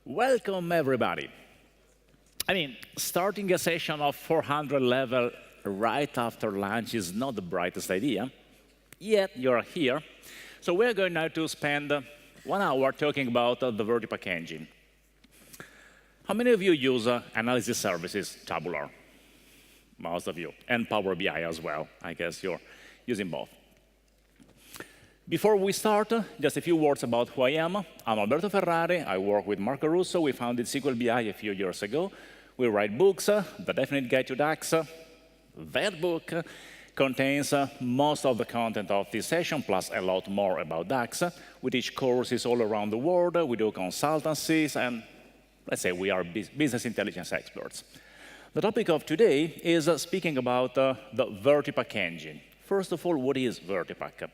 Welcome, everybody. Starting a session of 400 level right after lunch is not the brightest idea, yet you're here. So we're going now to spend 1 hour talking about the VertiPaq engine. How many of you use analysis services, tabular? Most of you, and Power BI as well. I guess you're using both. Before we start, just a few words about who I am. I'm Alberto Ferrari. I work with Marco Russo. We founded SQL BI a few years ago. We write books, The Definite Guide to DAX. That book contains most of the content of this session, plus a lot more about DAX. We teach courses all around the world. We do consultancies, and let's say we are business intelligence experts. The topic of today is speaking about the VertiPaq engine. First of all, what is VertiPaq?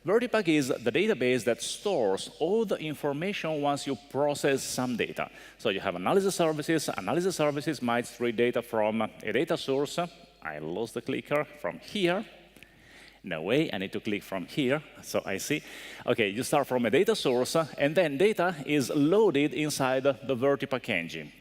VertiPaq is the database that stores all the information once you process some data. So you have analysis services. Analysis services might read data from a data source. I lost the clicker from here. No way, I need to click from here, so I see. OK, you start from a data source, and then data is loaded inside the VertiPaq engine.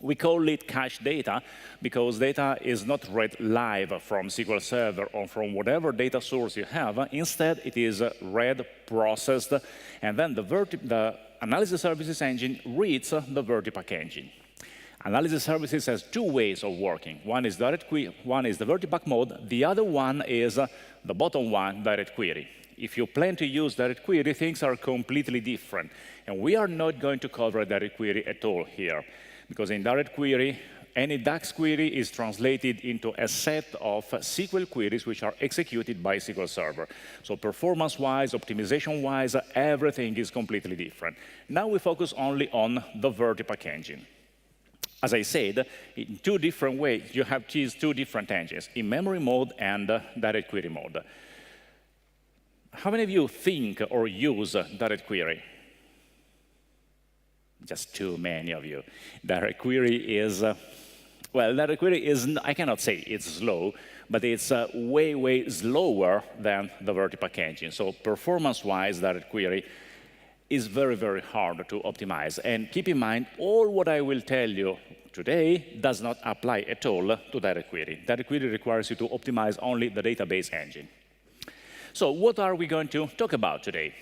We call it cached data because data is not read live from SQL Server or from whatever data source you have. Instead, it is read, processed, and then the analysis services engine reads the VertiPaq engine. Analysis services has two ways of working. One is direct query, one is the VertiPaq mode. The other one is the bottom one, direct query. If you plan to use direct query, things are completely different. And we are not going to cover direct query at all here. Because in direct query, any DAX query is translated into a set of SQL queries which are executed by SQL Server. So performance-wise, optimization-wise, everything is completely different. Now we focus only on the VertiPaq engine. As I said, in two different ways, you have these two different engines, in-memory mode and direct query mode. How many of you think or use direct query? Just too many of you. Direct query is, well, direct query is, I cannot say it's slow, but it's way, way slower than the VertiPaq engine. So performance-wise, direct query is very, very hard to optimize. And keep in mind, all what I will tell you today does not apply at all to direct query. Direct query requires you to optimize only the database engine. So what are we going to talk about today?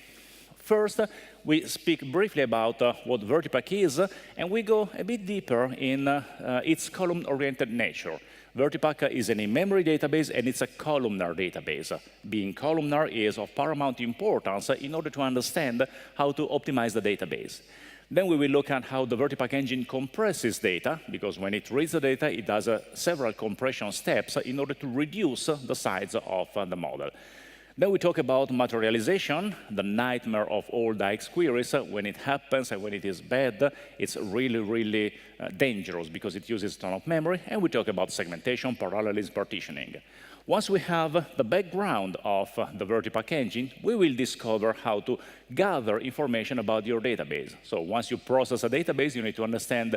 First, we speak briefly about what VertiPaq is, and we go a bit deeper in its column-oriented nature. VertiPaq is an in-memory database, and it's a columnar database. Being columnar is of paramount importance in order to understand how to optimize the database. Then we will look at how the VertiPaq engine compresses data, because when it reads the data, it does several compression steps in order to reduce the size of the model. Then we talk about materialization, the nightmare of all DAX queries. When it happens and when it is bad, it's really, really dangerous because it uses a ton of memory. And we talk about segmentation, parallelism, partitioning. Once we have the background of the VertiPaq engine, we will discover how to gather information about your database. So once you process a database, you need to understand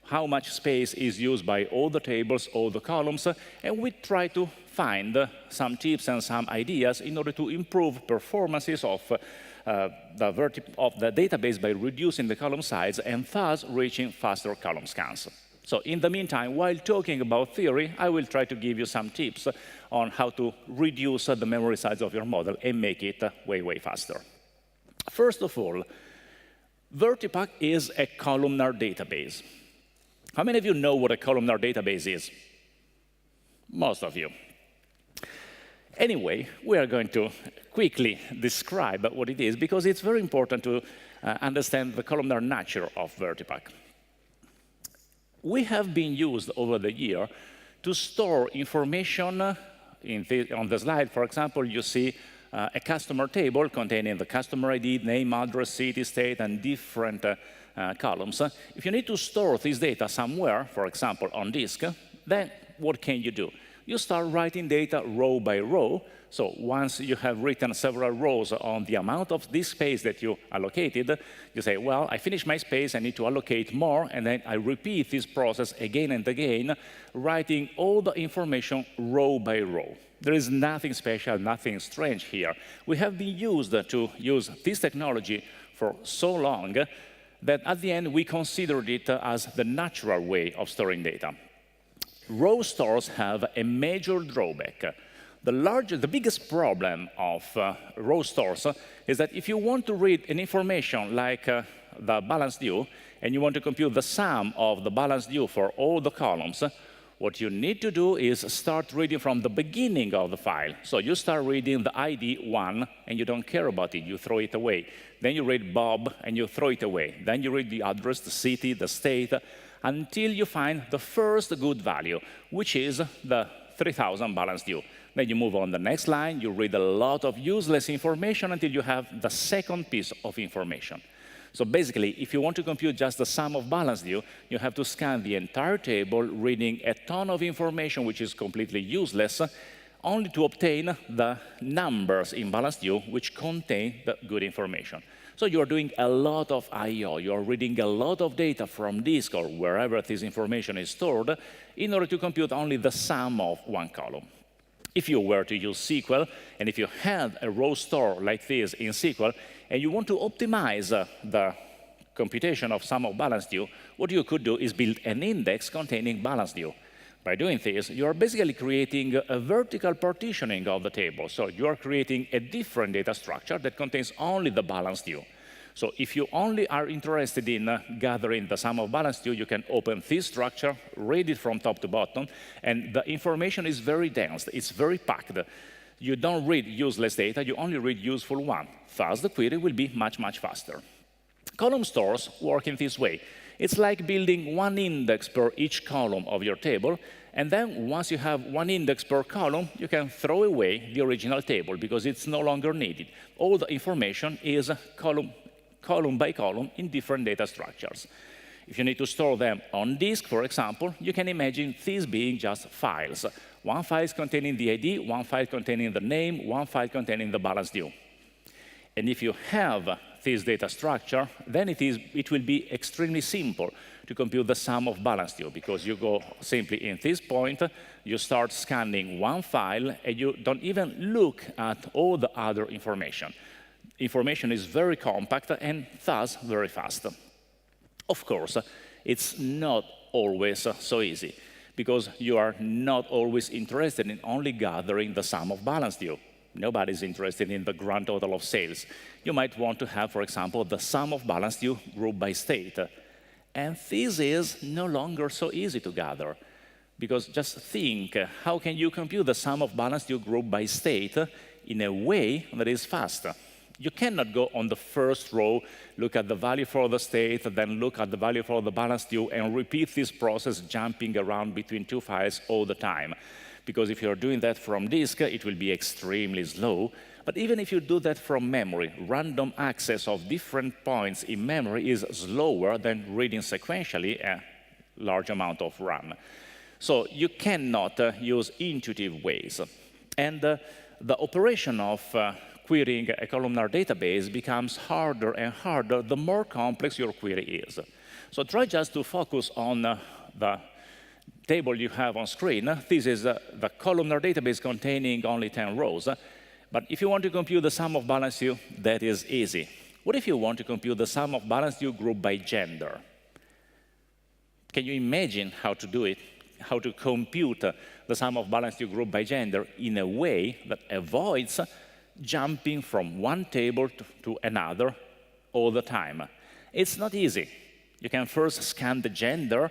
how much space is used by all the tables, all the columns, and we try to find some tips and some ideas in order to improve performances of the database by reducing the column size and thus reaching faster column scans. So in the meantime, while talking about theory, I will try to give you some tips on how to reduce the memory size of your model and make it way, way faster. First of all, VertiPaq is a columnar database. How many of you know what a columnar database is? Most of you. Anyway, we are going to quickly describe what it is, because it's very important to understand the columnar nature of VertiPaq. We have been used over the year to store information. On the slide, for example, you see a customer table containing the customer ID, name, address, city, state, and different columns. If you need to store this data somewhere, for example, on disk, then what can you do? You start writing data row by row. So once you have written several rows on the amount of disk space that you allocated, you say, well, I finished my space, I need to allocate more, and then I repeat this process again and again, writing all the information row by row. There is nothing special, nothing strange here. We have been used to use this technology for so long that at the end we considered it as the natural way of storing data. Row stores have a major drawback. The biggest problem of row stores is that if you want to read an information like the balance due, and you want to compute the sum of the balance due for all the columns, what you need to do is start reading from the beginning of the file. So you start reading the ID 1, and you don't care about it. You throw it away. Then you read Bob, and you throw it away. Then you read the address, the city, the state, until you find the first good value, which is the 3,000 balance due. Then you move on the next line. You read a lot of useless information until you have the second piece of information. So basically, if you want to compute just the sum of balance due, you have to scan the entire table, reading a ton of information which is completely useless, only to obtain the numbers in balance due which contain the good information. So you're doing a lot of I/O. You're reading a lot of data from disk or wherever this information is stored in order to compute only the sum of one column. If you were to use SQL, and if you had a row store like this in SQL, and you want to optimize the computation of sum of balance due, what you could do is build an index containing balance due. By doing this, you are basically creating a vertical partitioning of the table. So you are creating a different data structure that contains only the balance due. So if you only are interested in gathering the sum of balance due, you can open this structure, read it from top to bottom, and the information is very dense. It's very packed. You don't read useless data, you only read useful one. Thus, the query will be much, much faster. Column stores work in this way. It's like building one index per each column of your table, and then once you have one index per column, you can throw away the original table because it's no longer needed. All the information is column by column in different data structures. If you need to store them on disk, for example, you can imagine these being just files. One file containing the ID, one file containing the name, one file containing the balance due. And if you have this data structure, then it will be extremely simple to compute the sum of balance due, because you go simply in this point, you start scanning one file, and you don't even look at all the other information. Information is very compact and thus very fast. Of course, it's not always so easy, because you are not always interested in only gathering the sum of balance due. Nobody's interested in the grand total of sales. You might want to have, for example, the sum of balance due grouped by state. And this is no longer so easy to gather, because just think, how can you compute the sum of balance due grouped by state in a way that is fast? You cannot go on the first row, look at the value for the state, then look at the value for the balance due, and repeat this process jumping around between two files all the time. Because if you're doing that from disk, it will be extremely slow. But even if you do that from memory, random access of different points in memory is slower than reading sequentially a large amount of RAM. So you cannot use intuitive ways. And the operation of querying a columnar database becomes harder and harder the more complex your query is. So try just to focus on the table you have on screen. This is the columnar database containing only 10 rows. But if you want to compute the sum of balance due, that is easy. What if you want to compute the sum of balance due grouped by gender? Can you imagine how to do it? How to compute the sum of balance due grouped by gender in a way that avoids jumping from one table to another all the time? It's not easy. You can first scan the gender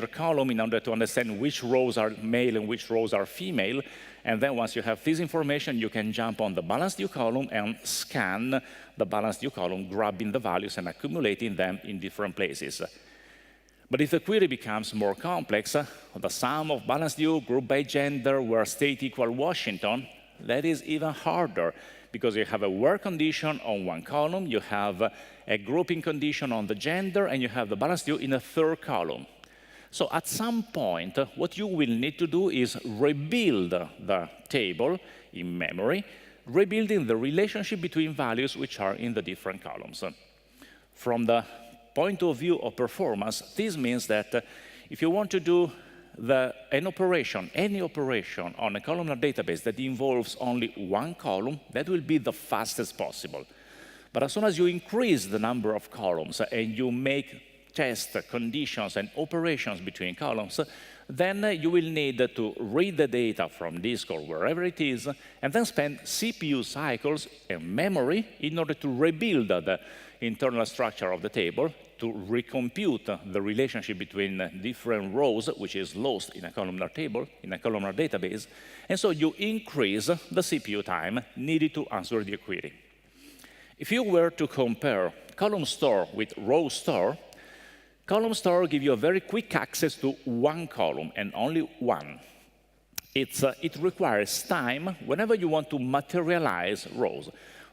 column in order to understand which rows are male and which rows are female. And then once you have this information, you can jump on the balance due column and scan the balance due column, grabbing the values and accumulating them in different places. But if the query becomes more complex, the sum of balance due grouped by gender where state equal Washington, that is even harder, because you have a where condition on one column, you have a grouping condition on the gender, and you have the balance due in a third column. So at some point, what you will need to do is rebuild the table in memory, rebuilding the relationship between values which are in the different columns. From the point of view of performance, this means that if you want to do any operation on a columnar database that involves only one column, that will be the fastest possible. But as soon as you increase the number of columns and you make test conditions and operations between columns, then you will need to read the data from disk or wherever it is, and then spend CPU cycles and memory in order to rebuild the internal structure of the table, to recompute the relationship between different rows, which is lost in a columnar table, in a columnar database. And so you increase the CPU time needed to answer the query. If you were to compare column store with row store, column store gives you a very quick access to one column, and only one. It requires time whenever you want to materialize rows.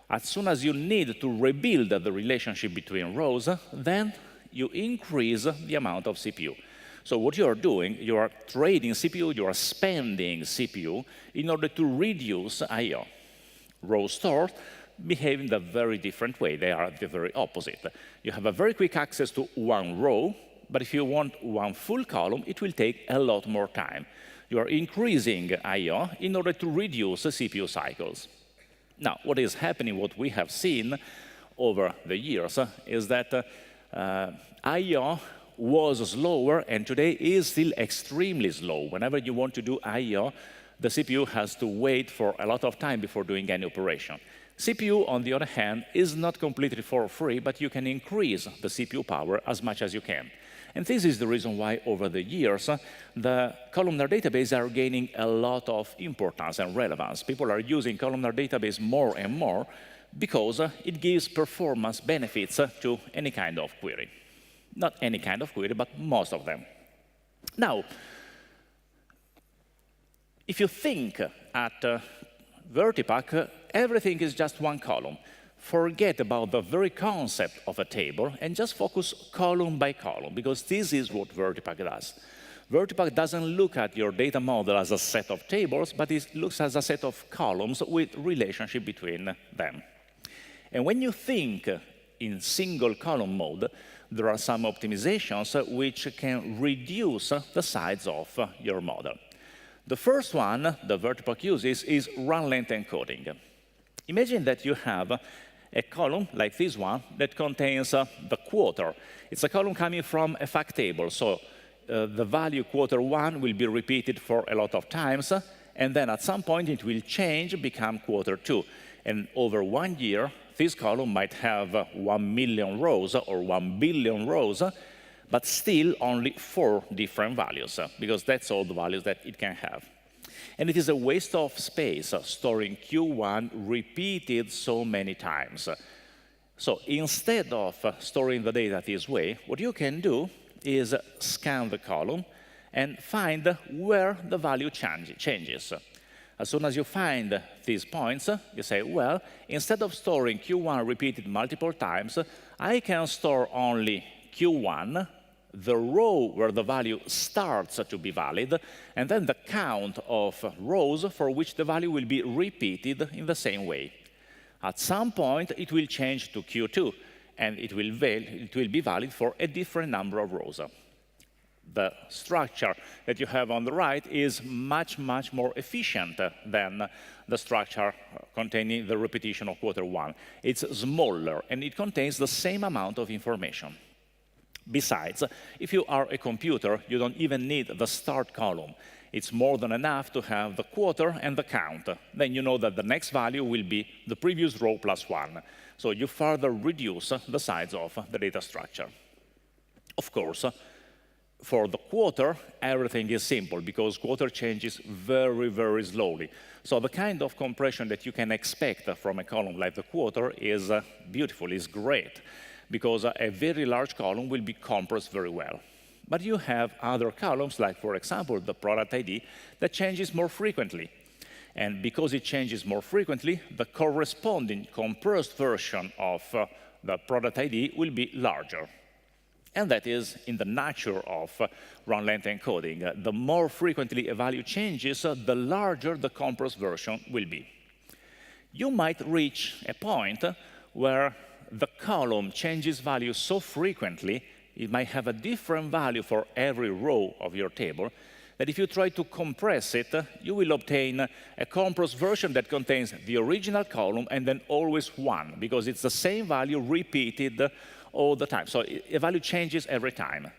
As soon as you need to rebuild the relationship between rows, then you increase the amount of CPU. So what you are doing, you are trading CPU, you are spending CPU in order to reduce I/O. Row store behave in a very different way. They are the very opposite. You have a very quick access to one row, but if you want one full column, it will take a lot more time. You are increasing I/O in order to reduce the CPU cycles. Now, what is happening, what we have seen over the years, is that I/O was slower, and today is still extremely slow. Whenever you want to do I/O, the CPU has to wait for a lot of time before doing any operation. CPU, on the other hand, is not completely for free, but you can increase the CPU power as much as you can. And this is the reason why, over the years, the columnar database are gaining a lot of importance and relevance. People are using columnar database more and more because it gives performance benefits to any kind of query. Not any kind of query, but most of them. Now, if you think at VertiPaq, everything is just one column. Forget about the very concept of a table and just focus column by column, because this is what VertiPaq does. VertiPaq doesn't look at your data model as a set of tables, but it looks as a set of columns with relationship between them. And when you think in single column mode, there are some optimizations which can reduce the size of your model. The first one the VertiPaq uses is run length encoding. Imagine that you have a column like this one that contains the quarter. It's a column coming from a fact table, so the value quarter1 will be repeated for a lot of times, and then at some point it will change, become quarter2. And over 1 year, this column might have 1 million rows or 1 billion rows, but still only 4 different values, because that's all the values that it can have. And it is a waste of space storing Q1 repeated so many times. So instead of storing the data this way, what you can do is scan the column and find where the value changes. As soon as you find these points, you say, well, instead of storing Q1 repeated multiple times, I can store only Q1, the row where the value starts to be valid, and then the count of rows for which the value will be repeated in the same way. At some point, it will change to Q2, and it will be valid for a different number of rows. The structure that you have on the right is much, much more efficient than the structure containing the repetition of quarter1. It's smaller, and it contains the same amount of information. Besides, if you are a computer, you don't even need the start column. It's more than enough to have the quarter and the count. Then you know that the next value will be the previous row plus 1. So you further reduce the size of the data structure. Of course, for the quarter, everything is simple, because quarter changes very, very slowly. So the kind of compression that you can expect from a column like the quarter is beautiful, is great, because a very large column will be compressed very well. But you have other columns, like, for example, the product ID, that changes more frequently. And because it changes more frequently, the corresponding compressed version of the product ID will be larger. And that is in the nature of run length encoding. The more frequently a value changes, the larger the compressed version will be. You might reach a point where the column changes value so frequently, it might have a different value for every row of your table, that if you try to compress it, you will obtain a compressed version that contains the original column and then always 1, because it's the same value repeated all the time. So a value changes every time.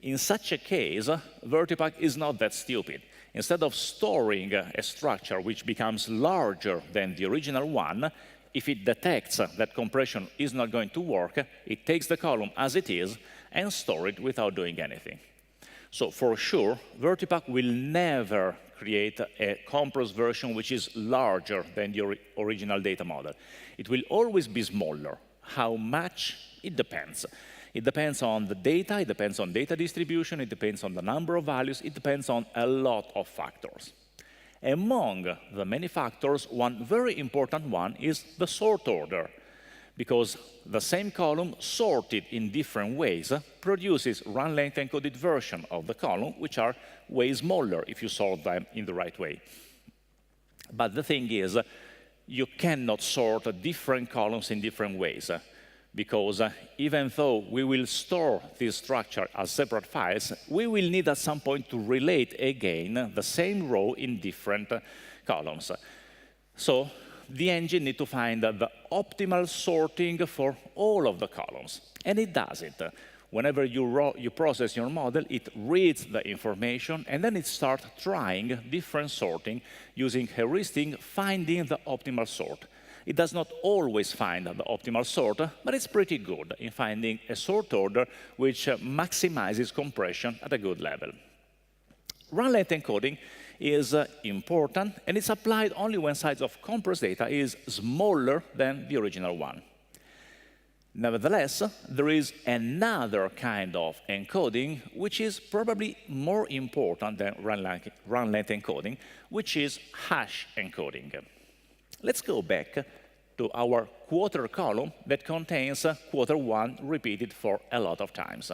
In such a case, VertiPaq is not that stupid. Instead of storing a structure which becomes larger than the original one, if it detects that compression is not going to work, it takes the column as it is and stores it without doing anything. So for sure, VertiPaq will never create a compressed version which is larger than the original data model. It will always be smaller. How much? It depends. It depends on the data, it depends on data distribution, it depends on the number of values, it depends on a lot of factors. Among the many factors, one very important one is the sort order, because the same column sorted in different ways produces run length encoded version of the column, which are way smaller if you sort them in the right way. But the thing is, you cannot sort different columns in different ways, because even though we will store this structure as separate files, we will need at some point to relate again the same row in different columns. So the engine needs to find the optimal sorting for all of the columns, and it does it. Whenever you process your model, it reads the information, and then it starts trying different sorting using heuristic, finding the optimal sort. It does not always find the optimal sort, but it's pretty good in finding a sort order which maximizes compression at a good level. Run length encoding is important, and it's applied only when size of compressed data is smaller than the original one. Nevertheless, there is another kind of encoding which is probably more important than run length encoding, which is hash encoding. Let's go back to our quarter column that contains quarter 1 repeated for a lot of times.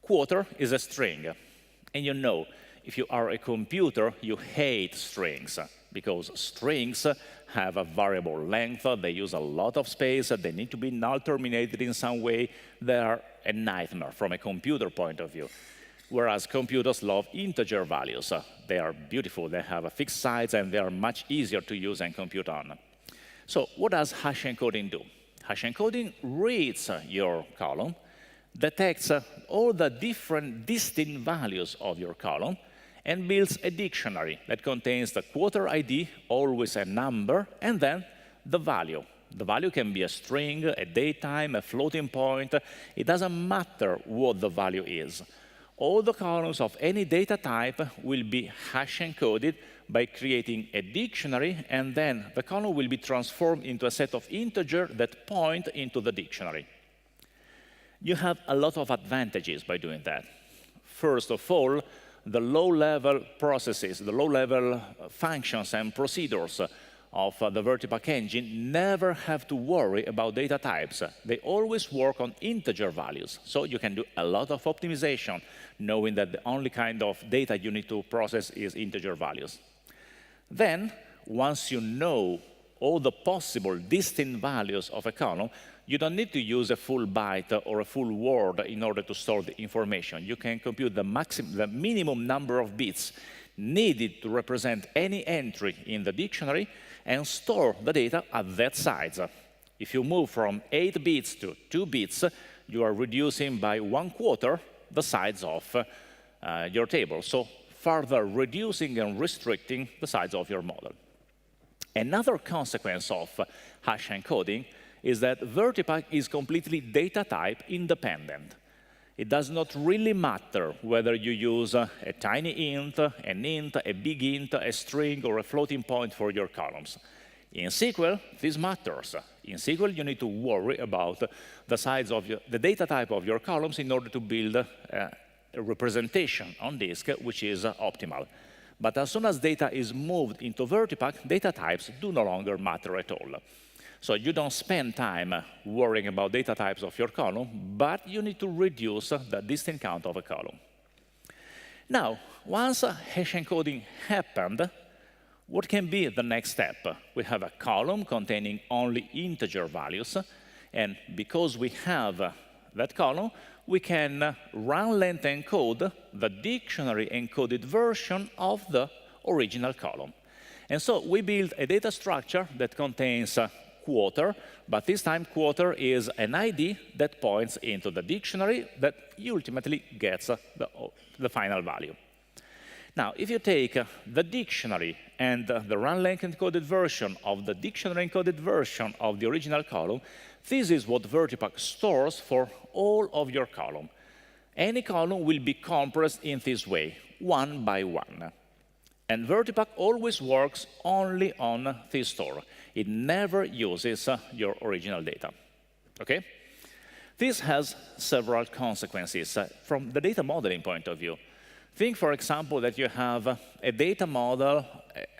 Quarter is a string, and you know, if you are a computer, you hate strings, because strings have a variable length, they use a lot of space, they need to be null terminated in some way. They are a nightmare from a computer point of view. Whereas computers love integer values. They are beautiful, they have a fixed size, and they are much easier to use and compute on. So what does hash encoding do? Hash encoding reads your column, detects all the different distinct values of your column, and builds a dictionary that contains the quarter ID, always a number, and then the value. The value can be a string, a datetime, a floating point. It doesn't matter what the value is. All the columns of any data type will be hash encoded by creating a dictionary, and then the column will be transformed into a set of integers that point into the dictionary. You have a lot of advantages by doing that. First of all, the low-level processes, the low-level functions and procedures of the VertiPaq engine never have to worry about data types. They always work on integer values, so you can do a lot of optimization, knowing that the only kind of data you need to process is integer values. Then, once you know all the possible distinct values of a column, you don't need to use a full byte or a full word in order to store the information. You can compute the minimum number of bits needed to represent any entry in the dictionary and store the data at that size. If you move from 8 bits to 2 bits, you are reducing by 1/4 the size of your table, so further reducing and restricting the size of your model. Another consequence of hash encoding is that VertiPaq is completely data type independent. It does not really matter whether you use a tiny int, an int, a big int, a string, or a floating point for your columns. In SQL, this matters. In SQL, you need to worry about the size of the data type of your columns in order to build a representation on disk which is optimal. But as soon as data is moved into VertiPaq, data types do no longer matter at all. So you don't spend time worrying about data types of your column, but you need to reduce the distinct count of a column. Now, once hash encoding happened, what can be the next step? We have a column containing only integer values, and because we have that column, we can run length encode the dictionary encoded version of the original column. And so we build a data structure that contains quarter, but this time quarter is an ID that points into the dictionary that ultimately gets the final value. Now, if you take the dictionary and the run length encoded version of the dictionary encoded version of the original column, this is what VertiPaq stores for all of your column. Any column will be compressed in this way, one by one. And VertiPaq always works only on this store. It never uses your original data. Okay? This has several consequences from the data modeling point of view. Think, for example, that you have a data model,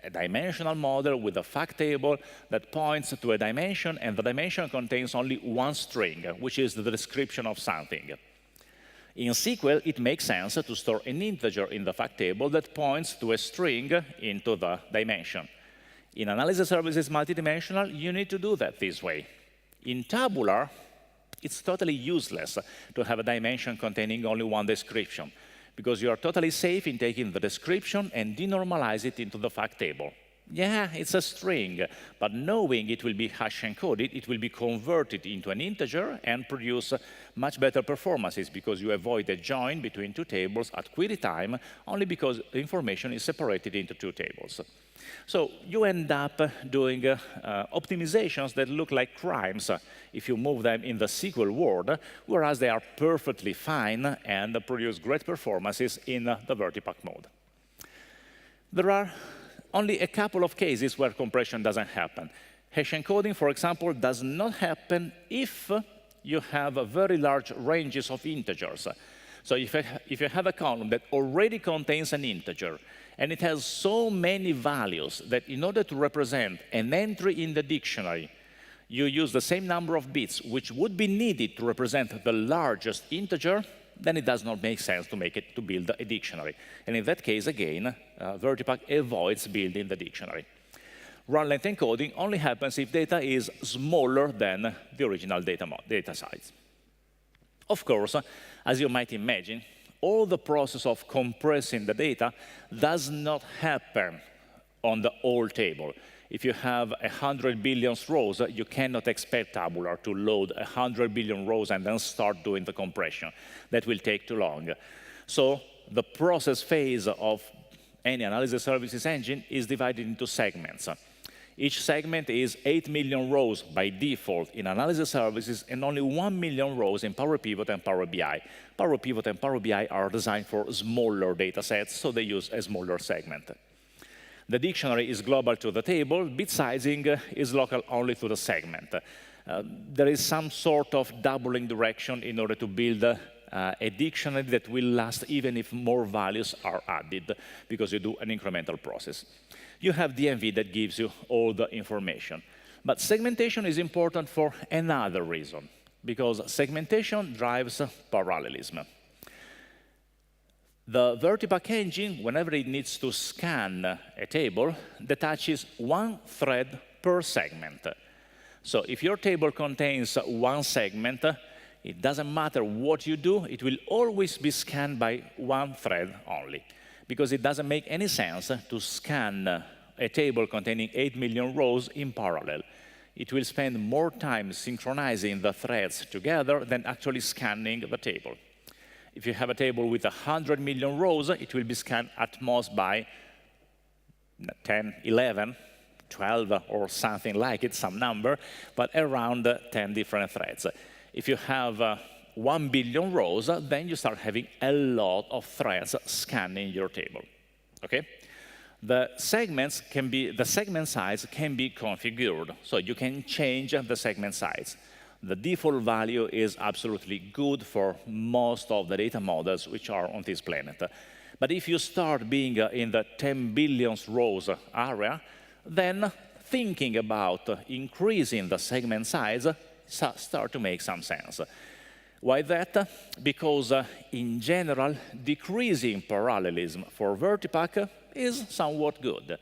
a dimensional model with a fact table that points to a dimension, and the dimension contains only one string, which is the description of something. In SQL, it makes sense to store an integer in the fact table that points to a string into the dimension. In analysis services multidimensional, you need to do that this way. In tabular, it's totally useless to have a dimension containing only one description, because you are totally safe in taking the description and denormalize it into the fact table. Yeah, it's a string, but knowing it will be hash encoded, it will be converted into an integer and produce much better performances, because you avoid a join between two tables at query time only because the information is separated into two tables. So you end up doing optimizations that look like crimes if you move them in the SQL world, whereas they are perfectly fine and produce great performances in the VertiPaq mode. There are only a couple of cases where compression doesn't happen. Hash encoding, for example, does not happen if you have very large ranges of integers. So if you have a column that already contains an integer, and it has so many values that in order to represent an entry in the dictionary, you use the same number of bits, which would be needed to represent the largest integer, then it does not make sense to build a dictionary. And in that case, again, VertiPaq avoids building the dictionary. Run length encoding only happens if data is smaller than the original data size. Of course, as you might imagine, all the process of compressing the data does not happen on the whole table. If you have 100 billion rows, you cannot expect tabular to load 100 billion rows and then start doing the compression. That will take too long. So the process phase of any analysis services engine is divided into segments. Each segment is 8 million rows by default in analysis services and only 1 million rows in Power Pivot and Power BI. Power Pivot and Power BI are designed for smaller data sets, so they use a smaller segment. The dictionary is global to the table. Bit sizing is local only to the segment. There is some sort of doubling direction in order to build a dictionary that will last even if more values are added, because you do an incremental process. You have DMV that gives you all the information. But segmentation is important for another reason, because segmentation drives parallelism. The VertiPaq engine, whenever it needs to scan a table, detaches one thread per segment. So if your table contains one segment, it doesn't matter what you do, it will always be scanned by one thread only, because it doesn't make any sense to scan a table containing 8 million rows in parallel. It will spend more time synchronizing the threads together than actually scanning the table. If you have a table with 100 million rows, it will be scanned at most by 10, 11, 12, or something like it, some number, but around 10 different threads. If you have 1 billion rows, then you start having a lot of threads scanning your table. Okay? The segment size can be configured, so you can change the segment size. The default value is absolutely good for most of the data models which are on this planet. But if you start being in the 10 billion rows area, then thinking about increasing the segment size start to make some sense. Why that? Because in general, decreasing parallelism for VertiPaq is somewhat good.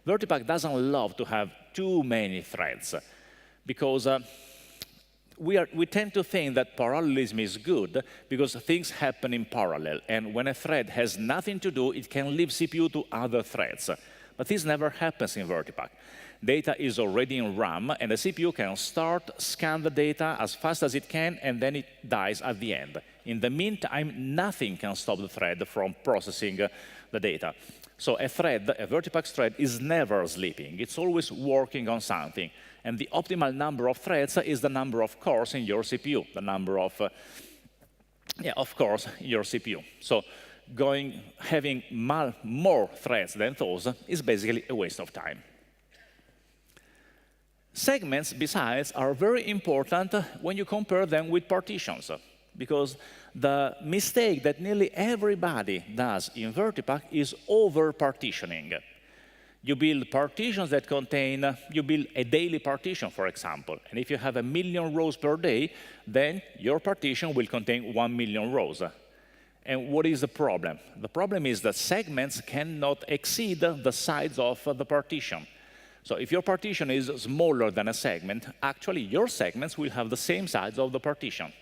VertiPaq doesn't love to have too many threads, because we tend to think that parallelism is good because things happen in parallel. And when a thread has nothing to do, it can leave CPU to other threads. But this never happens in VertiPaq. Data is already in RAM, and the CPU can start, scan the data as fast as it can, and then it dies at the end. In the meantime, nothing can stop the thread from processing the data. So a thread, a VertiPaq thread, is never sleeping. It's always working on something. And the optimal number of threads is the number of cores in your CPU, the number of cores in your CPU. So having more threads than those is basically a waste of time. Segments, besides, are very important when you compare them with partitions, because the mistake that nearly everybody does in VertiPaq is over-partitioning. You build partitions that contain, you build a daily partition, for example, and if you have 1 million rows per day, then your partition will contain 1 million rows. And what is the problem? The problem is that segments cannot exceed the size of the partition. So if your partition is smaller than a segment, actually your segments will have the same size of the partition.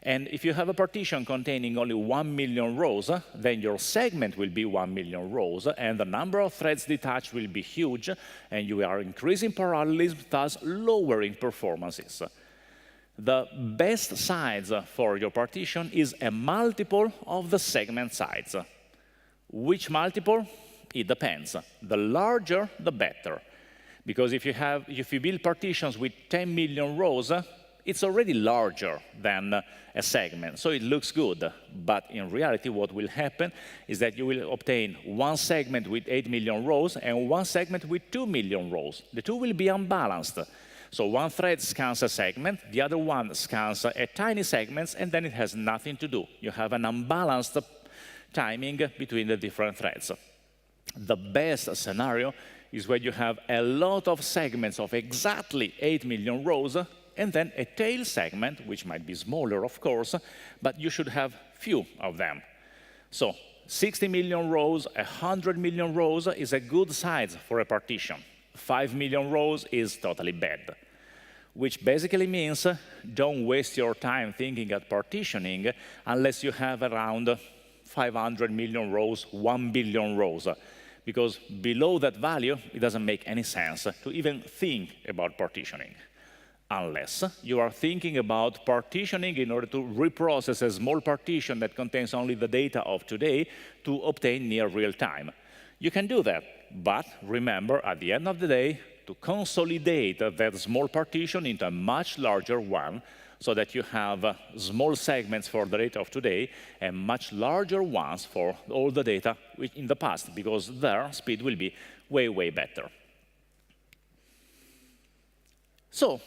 And if you have a partition containing only 1 million rows, then your segment will be 1 million rows, and the number of threads detached will be huge, and you are increasing parallelism, thus lowering performances. The best size for your partition is a multiple of the segment size. Which multiple? It depends. The larger, the better. Because if you build partitions with 10 million rows, it's already larger than a segment, so it looks good. But in reality, what will happen is that you will obtain one segment with 8 million rows and one segment with 2 million rows. The two will be unbalanced. So one thread scans a segment, the other one scans a tiny segment, and then it has nothing to do. You have an unbalanced timing between the different threads. The best scenario is when you have a lot of segments of exactly 8 million rows, and then a tail segment, which might be smaller, of course, but you should have few of them. So 60 million rows, 100 million rows is a good size for a partition. 5 million rows is totally bad, which basically means don't waste your time thinking at partitioning unless you have around 500 million rows, 1 billion rows. Because below that value, it doesn't make any sense to even think about partitioning, unless you are thinking about partitioning in order to reprocess a small partition that contains only the data of today to obtain near real time. You can do that, but remember, at the end of the day, to consolidate that small partition into a much larger one, so that you have small segments for the data of today and much larger ones for all the data in the past, because their speed will be way, way better. So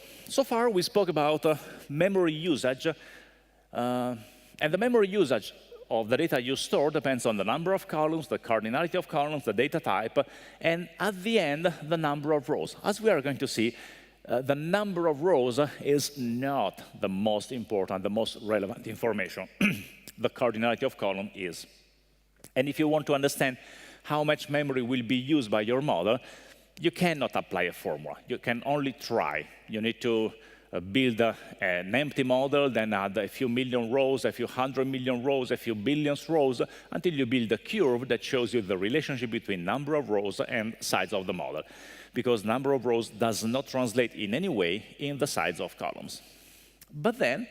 far we spoke about memory usage, and the memory usage of the data you store depends on the number of columns, the cardinality of columns, the data type, and at the end, the number of rows. As we are going to see, the number of rows is not the most important, the most relevant information. The cardinality of column is. And if you want to understand how much memory will be used by your model, you cannot apply a formula. You can only try. You need to build an empty model, then add a few million rows, a few 100 million rows, a few billions rows, until you build a curve that shows you the relationship between number of rows and size of the model. Because number of rows does not translate in any way in the size of columns. But then,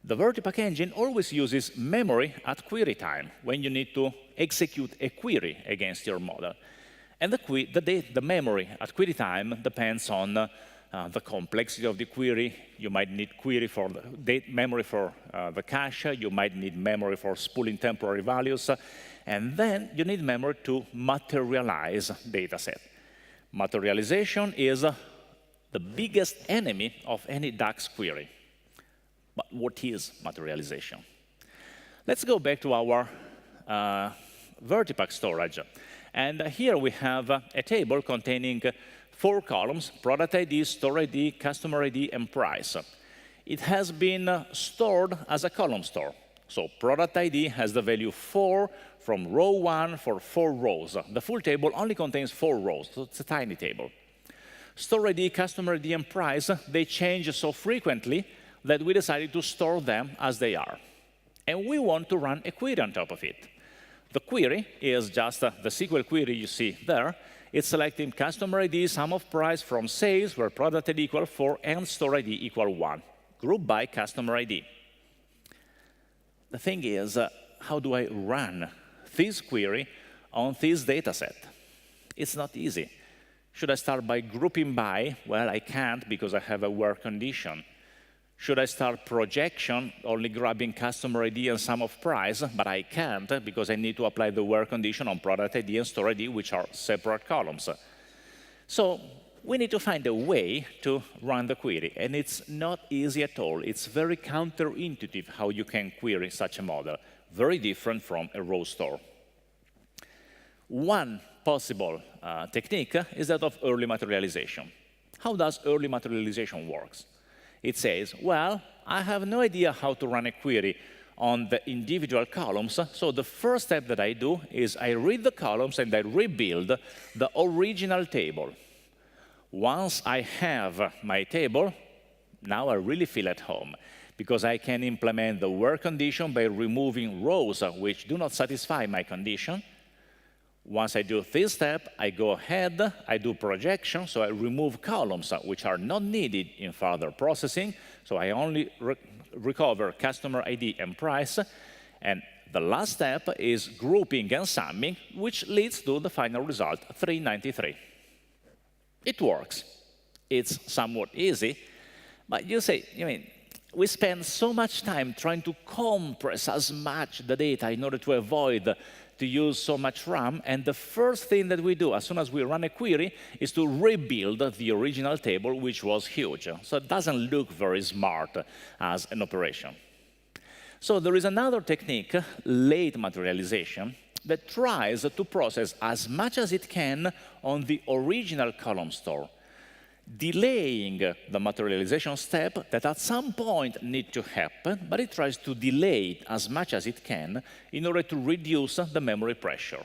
the VertiPaq engine always uses memory at query time, when you need to execute a query against your model. And the memory at query time depends on the complexity of the query. You might need memory for the cache. You might need memory for spooling temporary values. And then you need memory to materialize data set. Materialization is the biggest enemy of any DAX query. But what is materialization? Let's go back to our VertiPaq storage. And here we have a table containing 4 columns: product ID, store ID, customer ID, and price. It has been stored as a column store. So product ID has the value 4 from row 1 for 4 rows. The full table only contains 4 rows, so it's a tiny table. Store ID, customer ID, and price, they change so frequently that we decided to store them as they are. And we want to run a query on top of it. The query is just the SQL query you see there. It's selecting customer ID, sum of price from sales, where product ID equal 4, and store ID equal 1, grouped by customer ID. The thing is, how do I run this query on this data set? It's not easy. Should I start by grouping by? Well, I can't because I have a where condition. Should I start projection, only grabbing customer ID and sum of price? But I can't because I need to apply the where condition on product ID and store ID, which are separate columns. So we need to find a way to run the query, and it's not easy at all. It's very counterintuitive how you can query such a model, very different from a row store. One possible technique is that of early materialization. How does early materialization work? It says, well, I have no idea how to run a query on the individual columns, so the first step that I do is I read the columns and I rebuild the original table. Once I have my table, now I really feel at home, because I can implement the where condition by removing rows which do not satisfy my condition. Once I do this step, I go ahead, I do projection, so I remove columns which are not needed in further processing, so I only recover customer ID and price. And the last step is grouping and summing, which leads to the final result, 393. It works. It's somewhat easy, but you say, we spend so much time trying to compress as much the data in order to avoid to use so much RAM, and the first thing that we do as soon as we run a query is to rebuild the original table, which was huge. So it doesn't look very smart as an operation. So there is another technique, late materialization, that tries to process as much as it can on the original column store, delaying the materialization step that at some point need to happen, but it tries to delay it as much as it can in order to reduce the memory pressure.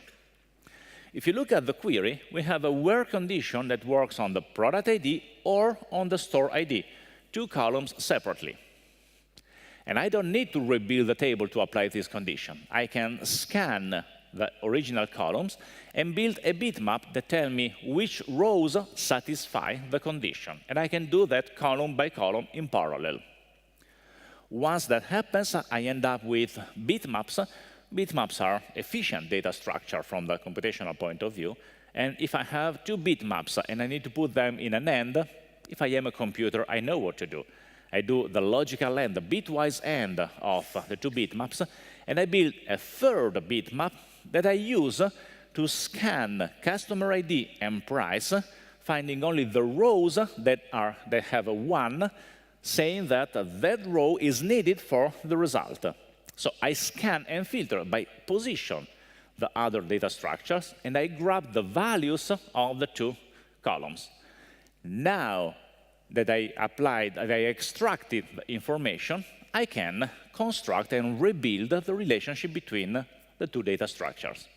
If you look at the query, we have a where condition that works on the product ID or on the store ID, two columns separately. And I don't need to rebuild the table to apply this condition. I can scan the original columns and build a bitmap that tells me which rows satisfy the condition. And I can do that column by column in parallel. Once that happens, I end up with bitmaps. Bitmaps are efficient data structure from the computational point of view. And if I have two bitmaps and I need to put them in an AND, if I am a computer, I know what to do. I do the logical AND, the bitwise AND of the two bitmaps, and I build a third bitmap that I use to scan customer ID and price, finding only the rows that have a 1, saying that that row is needed for the result. So I scan and filter by position the other data structures, and I grab the values of the two columns. Now that I extracted the information, I can construct and rebuild the relationship between the two data structures.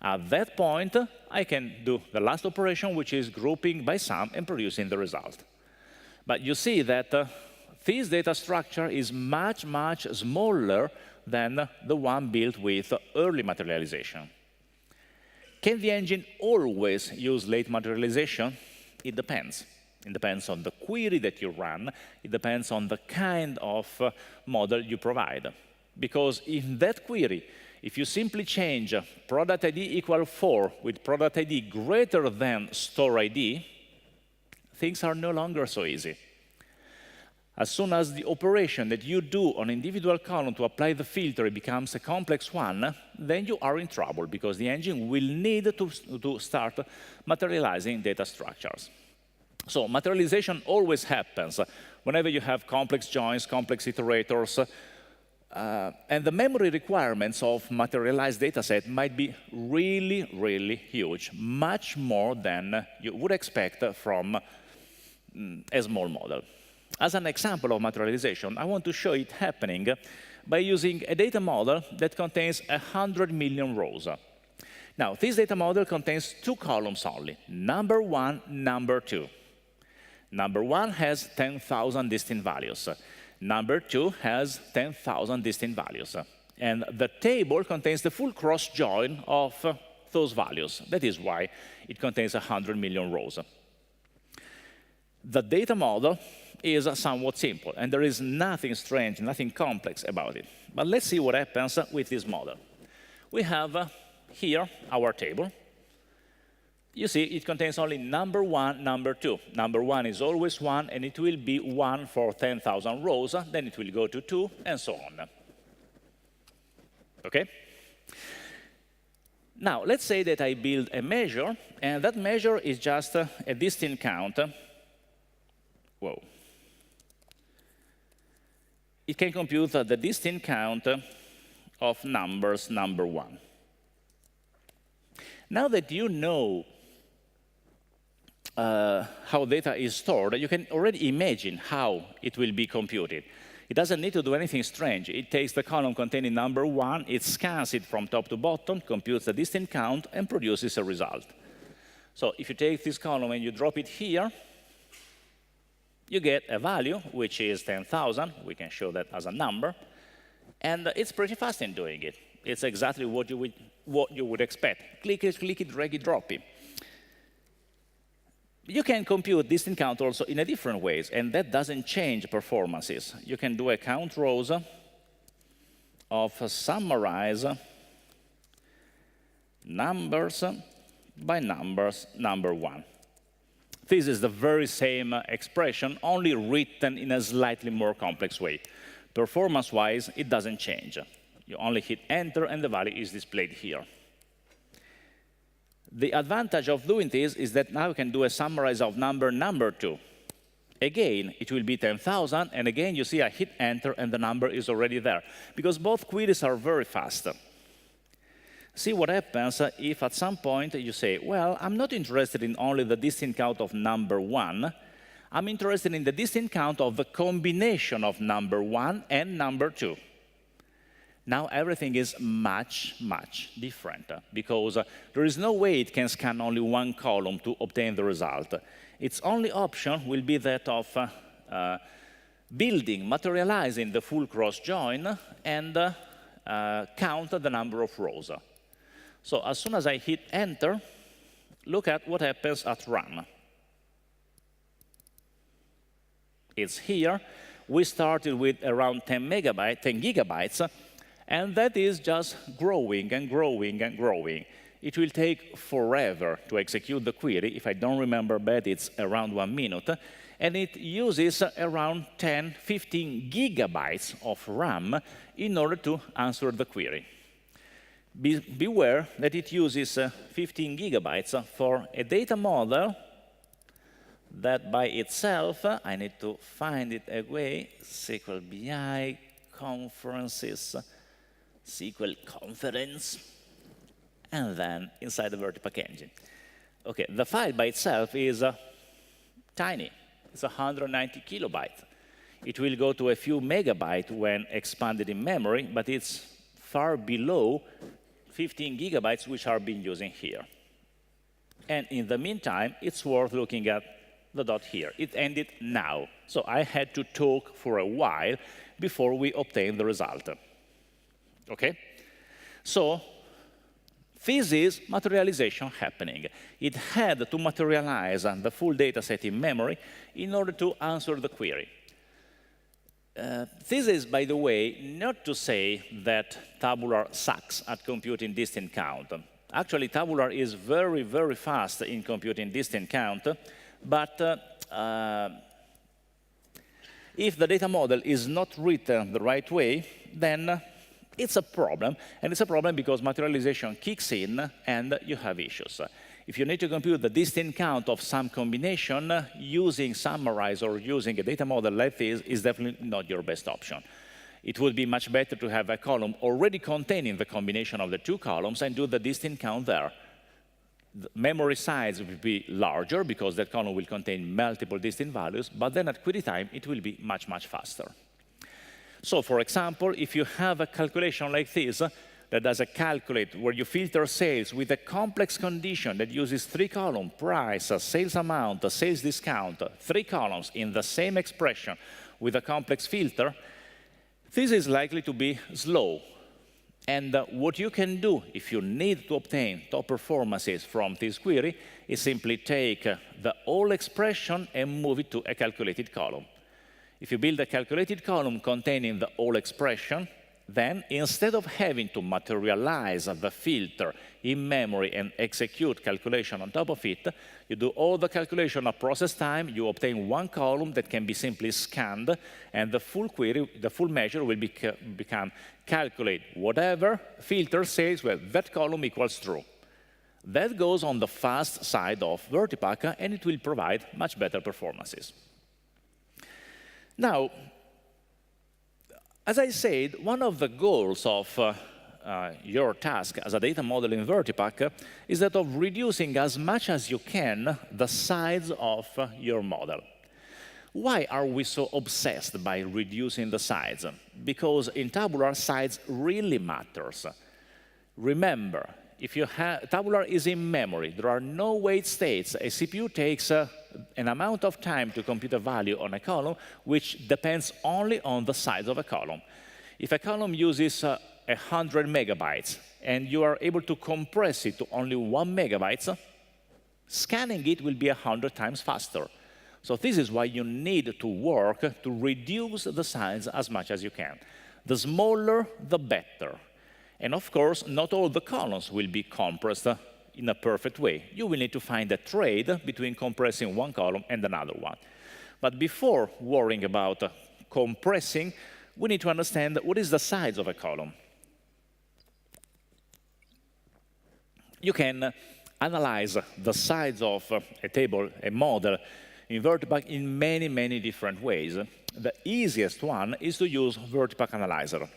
At that point, I can do the last operation, which is grouping by sum and producing the result. But you see that this data structure is much, much smaller than the one built with early materialization. Can the engine always use late materialization? It depends. It depends on the query that you run. It depends on the kind of model you provide. Because in that query, if you simply change product ID equal 4 with product ID greater than store ID, things are no longer so easy. As soon as the operation that you do on individual column to apply the filter becomes a complex one, then you are in trouble, because the engine will need to start materializing data structures. So materialization always happens whenever you have complex joins, complex iterators, and the memory requirements of materialized dataset might be really, really huge, much more than you would expect from a small model. As an example of materialization, I want to show it happening by using a data model that contains 100 million rows. Now, this data model contains two columns only, number 1, number 2. Number 1 has 10,000 distinct values. Number 2 has 10,000 distinct values. And the table contains the full cross-join of those values. That is why it contains 100 million rows. The data model is somewhat simple, and there is nothing strange, nothing complex about it. But let's see what happens with this model. We have here our table. You see, it contains only number 1, number 2. Number 1 is always 1, and it will be 1 for 10,000 rows. Then it will go to 2, and so on. OK? Now, let's say that I build a measure, and that measure is just a distinct count. Whoa. It can compute the distinct count of numbers number 1. Now that you know how data is stored, you can already imagine how it will be computed. It doesn't need to do anything strange. It takes the column containing number 1, it scans it from top to bottom, computes the distinct count, and produces a result. So if you take this column and you drop it here, you get a value, which is 10,000. We can show that as a number. And it's pretty fast in doing it. It's exactly what you would expect. Click it, drag it, drop it. You can compute distinct count also in a different ways, and that doesn't change performances. You can do a count rows of summarize numbers by numbers number 1. This is the very same expression, only written in a slightly more complex way. Performance-wise, it doesn't change. You only hit Enter, and the value is displayed here. The advantage of doing this is that now you can do a summarize of number 2. Again, it will be 10,000, and again, you see I hit Enter, and the number is already there, because both queries are very fast. See what happens if at some point you say, well, I'm not interested in only the distinct count of number 1. I'm interested in the distinct count of the combination of number 1 and number 2. Now everything is much, much different, because there is no way it can scan only one column to obtain the result. Its only option will be that of building, materializing the full cross-join, and count the number of rows. So as soon as I hit Enter, look at what happens at run. It's here. We started with around 10 gigabytes, and that is just growing and growing and growing. It will take forever to execute the query. If I don't remember bad, it's around 1 minute. And it uses around 10, 15 gigabytes of RAM in order to answer the query. Beware that it uses 15 gigabytes for a data model that by itself, I need to find it away, SQL BI, conferences, SQL Konferenz, and then inside the VertiPaq engine. OK, the file by itself is tiny. It's 190 kilobytes. It will go to a few megabytes when expanded in memory, but it's far below 15 gigabytes, which are being used here. And in the meantime, it's worth looking at the dot here. It ended now. So I had to talk for a while before we obtained the result. OK? So this is materialization happening. It had to materialize the full data set in memory in order to answer the query. This is, by the way, not to say that tabular sucks at computing distinct count. Actually, tabular is very, very fast in computing distinct count. But if the data model is not written the right way, then it's a problem. And it's a problem because materialization kicks in and you have issues. If you need to compute the distinct count of some combination, using summarize or using a data model like this is definitely not your best option. It would be much better to have a column already containing the combination of the two columns and do the distinct count there. The memory size will be larger because that column will contain multiple distinct values, but then at query time, it will be much, much faster. So for example, if you have a calculation like this, that does a calculate where you filter sales with a complex condition that uses 3 columns, price, sales amount, sales discount, 3 columns in the same expression with a complex filter, this is likely to be slow. And what you can do if you need to obtain top performances from this query is simply take the whole expression and move it to a calculated column. If you build a calculated column containing the whole expression, then instead of having to materialize the filter in memory and execute calculation on top of it, you do all the calculation at process time, you obtain one column that can be simply scanned, and the full query, the full measure will become calculate whatever filter says, well, that column equals true. That goes on the fast side of VertiPaq, and it will provide much better performances. Now, as I said, one of the goals of your task as a data model in VertiPaq is that of reducing as much as you can the size of your model. Why are we so obsessed by reducing the size? Because in tabular, size really matters. Remember, if you have tabular is in memory, there are no wait states. A CPU takes an amount of time to compute a value on a column, which depends only on the size of a column. If a column uses 100 megabytes and you are able to compress it to only 1 megabyte, scanning it will be 100 times faster. So this is why you need to work to reduce the size as much as you can. The smaller, the better. And of course, not all the columns will be compressed in a perfect way. You will need to find a trade between compressing one column and another one. But before worrying about compressing, we need to understand what is the size of a column. You can analyze the size of a table, a model, in VertiPaq in many, many different ways. The easiest one is to use VertiPaq Analyzer.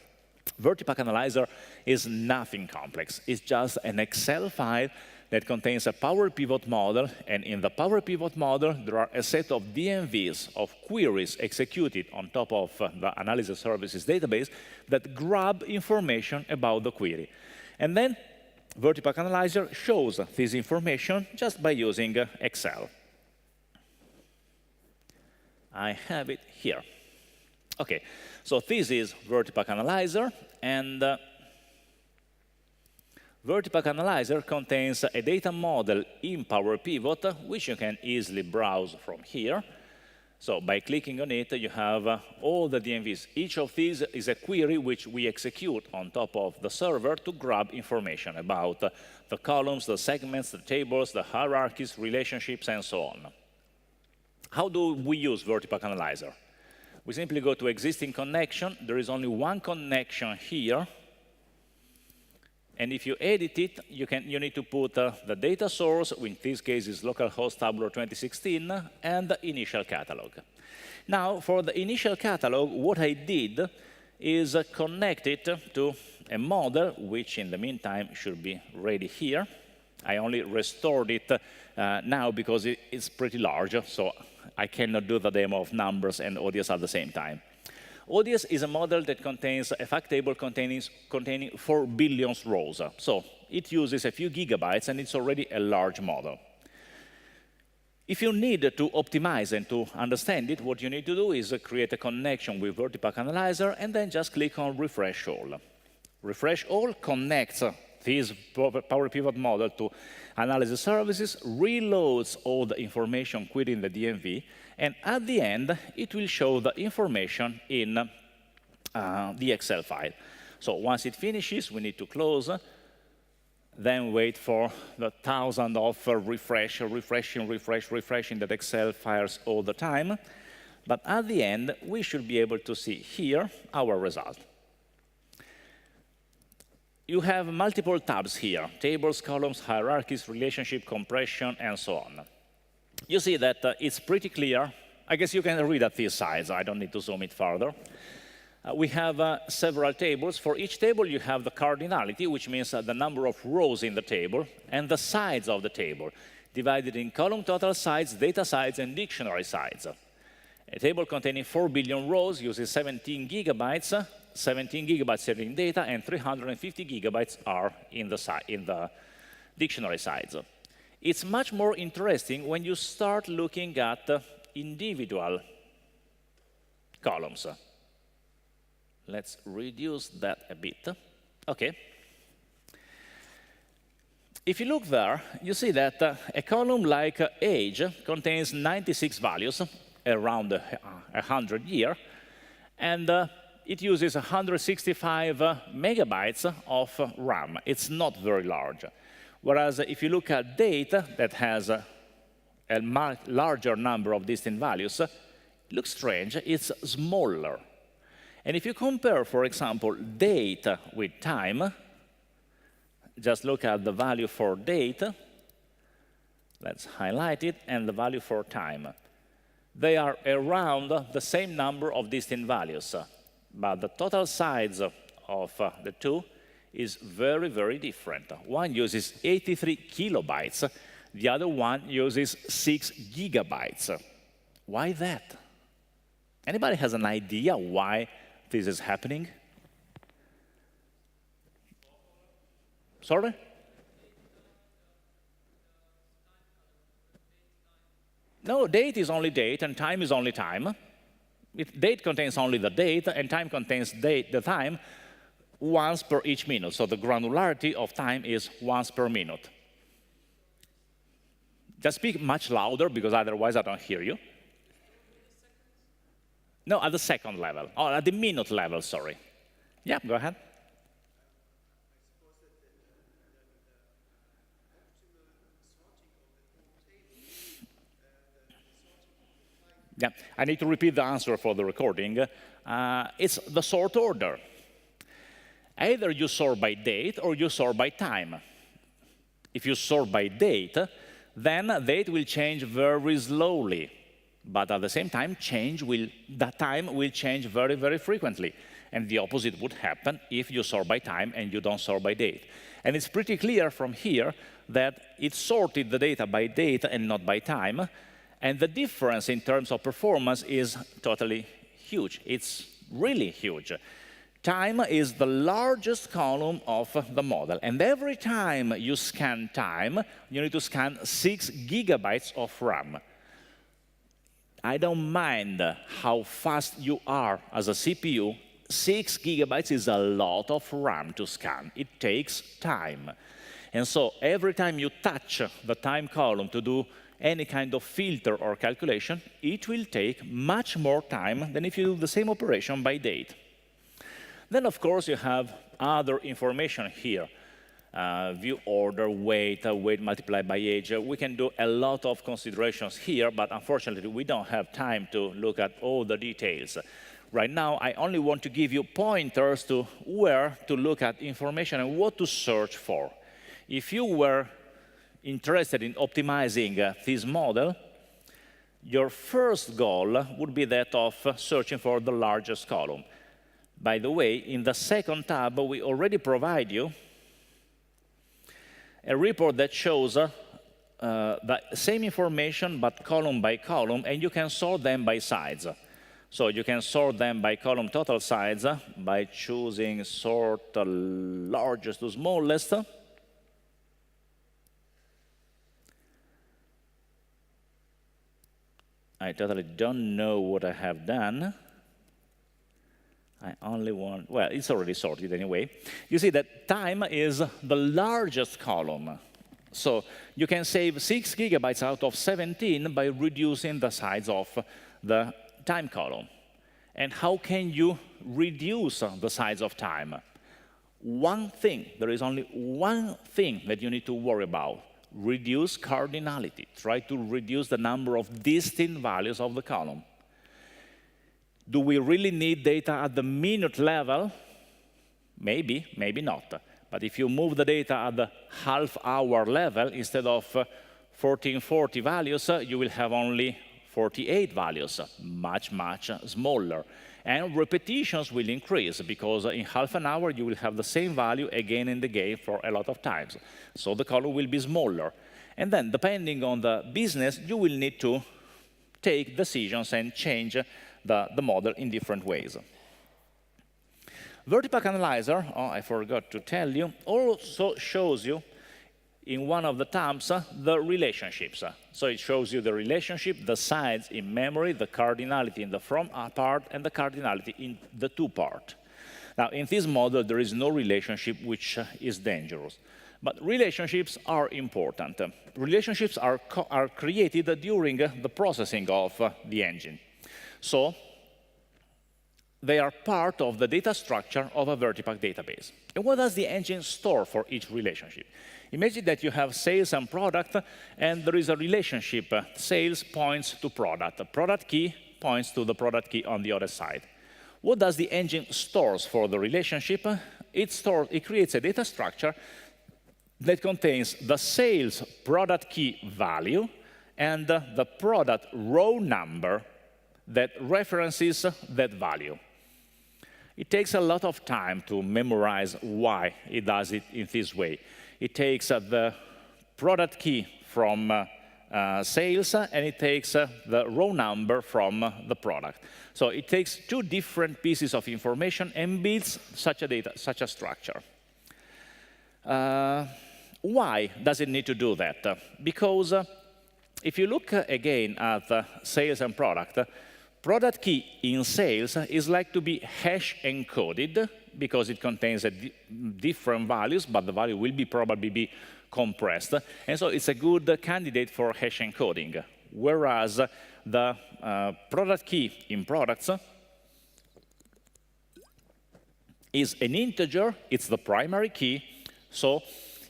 VertiPaq Analyzer is nothing complex. It's just an Excel file that contains a Power Pivot model, and in the Power Pivot model, there are a set of DMVs of queries executed on top of the Analysis Services database that grab information about the query. And then VertiPaq Analyzer shows this information just by using Excel. I have it here. OK, so this is VertiPaq Analyzer, and VertiPaq Analyzer contains a data model in Power Pivot, which you can easily browse from here. So by clicking on it, you have all the DMVs. Each of these is a query which we execute on top of the server to grab information about the columns, the segments, the tables, the hierarchies, relationships, and so on. How do we use VertiPaq Analyzer? We simply go to existing connection. There is only one connection here. And if you edit it, you need to put the data source, which in this case is localhost tabular 2016, and the initial catalog. Now, for the initial catalog, what I did is connect it to a model, which in the meantime should be ready here. I only restored it now because it's pretty large, so I cannot do the demo of numbers and ODS at the same time. ODS is a model that contains a fact table containing 4 billion rows. So it uses a few gigabytes, and it's already a large model. If you need to optimize and to understand it, what you need to do is create a connection with VertiPaq Analyzer, and then just click on Refresh All. Refresh All connects this Power Pivot model to Analysis Services, reloads all the information within the DMV, and at the end, it will show the information in the Excel file. So once it finishes, we need to close, then wait for the thousand of refreshing that Excel fires all the time. But at the end, we should be able to see here our result. You have multiple tabs here: tables, columns, hierarchies, relationship, compression, and so on. You see that it's pretty clear. I guess you can read at this size. I don't need to zoom it further. We have several tables. For each table, you have the cardinality, which means the number of rows in the table, and the size of the table, divided in column total size, data size, and dictionary size. A table containing 4 billion rows uses 17 gigabytes. 17 gigabytes are in data, and 350 gigabytes are in the dictionary size. It's much more interesting when you start looking at individual columns. Let's reduce that a bit. OK. If you look there, you see that a column like age contains 96 values, around 100 years, and it uses 165 megabytes of RAM. It's not very large. Whereas if you look at date that has a much larger number of distinct values, it looks strange. It's smaller. And if you compare, for example, date with time, just look at the value for date. Let's highlight it, and the value for time. They are around the same number of distinct values, but the total size of the two is very, very different. One uses 83 kilobytes. The other one uses 6 gigabytes. Why that? Anybody has an idea why this is happening? Sorry? No, date is only date, and time is only time. Date contains only the date, and time contains the time once per each minute. So the granularity of time is once per minute. Just speak much louder, because otherwise I don't hear you. No, at the second level, or at the minute level, sorry. Yeah, go ahead. Yeah, I need to repeat the answer for the recording. It's the sort order. Either you sort by date or you sort by time. If you sort by date, then date will change very slowly. But at the same time, that time will change very, very frequently. And the opposite would happen if you sort by time and you don't sort by date. And it's pretty clear from here that it sorted the data by date and not by time. And the difference in terms of performance is totally huge. It's really huge. Time is the largest column of the model. And every time you scan time, you need to scan 6 gigabytes of RAM. I don't mind how fast you are as a CPU. 6 gigabytes is a lot of RAM to scan. It takes time. And so every time you touch the time column to do any kind of filter or calculation, it will take much more time than if you do the same operation by date. Then, of course, you have other information here. View order, weight multiplied by age. We can do a lot of considerations here, but unfortunately, we don't have time to look at all the details. Right now, I only want to give you pointers to where to look at information and what to search for. If you were interested in optimizing this model, your first goal would be that of searching for the largest column. By the way, in the second tab, we already provide you a report that shows the same information, but column by column, and you can sort them by size. So you can sort them by column total size by choosing sort largest to smallest. I totally don't know what I have done. I only want, well, it's already sorted anyway. You see that time is the largest column. So you can save 6 gigabytes out of 17 by reducing the size of the time column. And how can you reduce the size of time? One thing, there is only one thing that you need to worry about. Reduce cardinality. Try to reduce the number of distinct values of the column. Do we really need data at the minute level? Maybe, maybe not. But if you move the data at the half-hour level, instead of 1440 values, you will have only 48 values, much, much smaller. And repetitions will increase, because in half an hour, you will have the same value again and again for a lot of times. So the column will be smaller. And then, depending on the business, you will need to take decisions and change the model in different ways. VertiPaq Analyzer, oh, I forgot to tell you, also shows you in one of the tabs the relationships. So it shows you the relationship, the size in memory, the cardinality in the from part, and the cardinality in the to part. Now, in this model, there is no relationship, which is dangerous. But relationships are important. Relationships are created during the processing of the engine. So they are part of the data structure of a VertiPaq database. And what does the engine store for each relationship? Imagine that you have sales and product, and there is a relationship. Sales points to product. The product key points to the product key on the other side. What does the engine stores for the relationship? It creates a data structure that contains the sales product key value and the product row number that references that value. It takes a lot of time to memorize why it does it in this way. It takes the product key from sales, and it takes the row number from the product. So it takes two different pieces of information and builds such a structure. Why does it need to do that? Because if you look again at sales and product, product key in sales is like to be hash encoded because it contains different values, but the value will probably be compressed. And so it's a good candidate for hash encoding. Whereas the product key in products is an integer, it's the primary key, so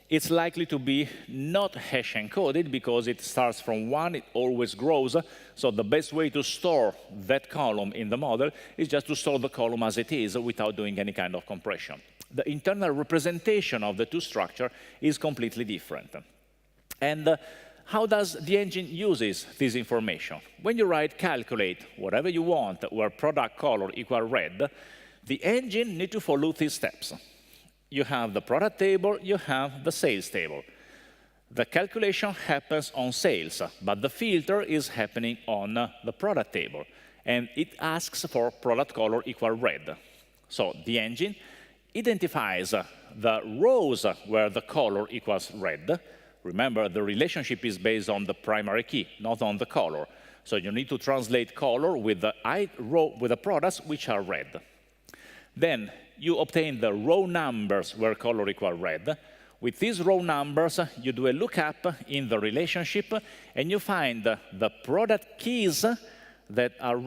it's likely to be not hash encoded because it starts from 1, it always grows. So the best way to store that column in the model is just to store the column as it is without doing any kind of compression. The internal representation of the two structures is completely different. And how does the engine uses this information? When you write calculate whatever you want where product color equal red, the engine needs to follow these steps. You have the product table, you have the sales table. The calculation happens on sales, but the filter is happening on the product table. And it asks for product color equal red. So the engine identifies the rows where the color equals red. Remember, the relationship is based on the primary key, not on the color. So you need to translate color with the row with the products which are red. Then you obtain the row numbers where color equal red. With these row numbers, you do a lookup in the relationship, and you find the product keys that are